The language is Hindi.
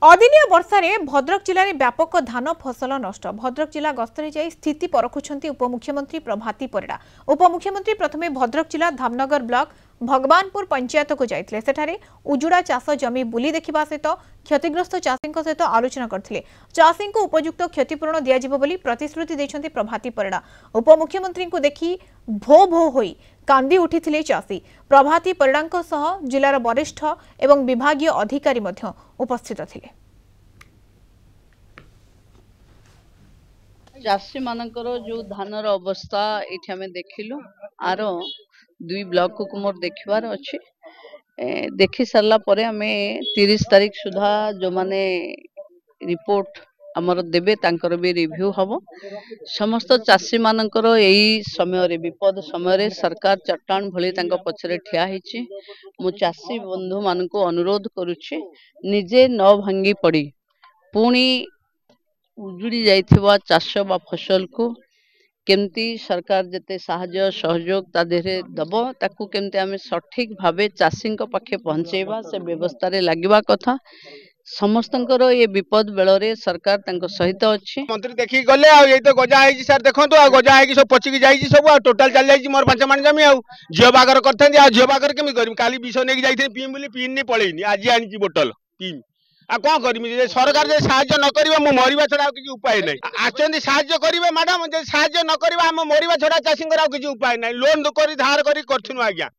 अदिनिया वर्षारे भद्रक जिले में व्यापक धान फसल नष्ट। भद्रक जिला गस्तरे जाई स्थिति परखुंट उपमुख्यमंत्री प्रभाती परिडा। उपमुख्यमंत्री प्रथमे भद्रक जिला धामनगर ब्लॉक भगवानपुर पंचायत को जाइथिले। सेठारे उजुड़ा चाष जमी बुली देखिबा सहित क्षतिग्रस्त चाषी सहित आलोचना करथिले। चाषी को उपयुक्त क्षतिपूरण दियाजिबो बोली प्रतिश्रुति दैछन्ती प्रभाती परिडा। उपमुख्यमंत्री को देखि भो भो होई कांदी उठिथिले चाषी। प्रभाती परिडांक सह जिलार वरिष्ठ एवं विभागीय अधिकारी मध्य उपस्थित थिले। चाषी मानकर जो धानर अवस्था ये आम देखिलु आर 2 ब्लॉक को मोर देखबार अच्छे देखि सारा पर आम 30 तारीख सुधा जो माने रिपोर्ट आमर देबे तांकर भी रिव्यू हम समस्त चाषी मानकर यही समय रे विपद समय रे सरकार चट्टान भली तांको पछरे ठिया हिची। मु चाषी बंधु मान को अनुरोध करुछि निजे न भांगी पड़ी पुणी उजुड़ी जाइथिबा चाष बा फसल को केमती सरकार जते साहाय्य सहयोग ता देहरे दब ताकू केमती आमे सठिक भावे चाषी पाखे पहुंचेबा से व्यवस्था रे लागिबा कथा। समस्तंकर ये विपद बेलरे सरकार तांको सहित अछि। मंत्री देखि गले आ ये तो गजा है सर देखंतु आ गजा है सब पचिक जाई सब आ टोटल चल जाई मोर 5 मान जमी आ झियो बागर करथन आ झियो बागर केमि करम काली विष नेक जाइथे पीम बोली पीन पळेनी आज आनी की बोतल पीम आ कौन करमी सरकार जे साहाय्य न करिबा मो मरिबा छडा किछि उपाय नै। आचंदी साहाय्य करिबे मैडम जे साहाय्य न करिबा हम मरिबा छडा चाषी कर किछि उपाय नै। लोन करी धार करी करथुनु आज्ञा।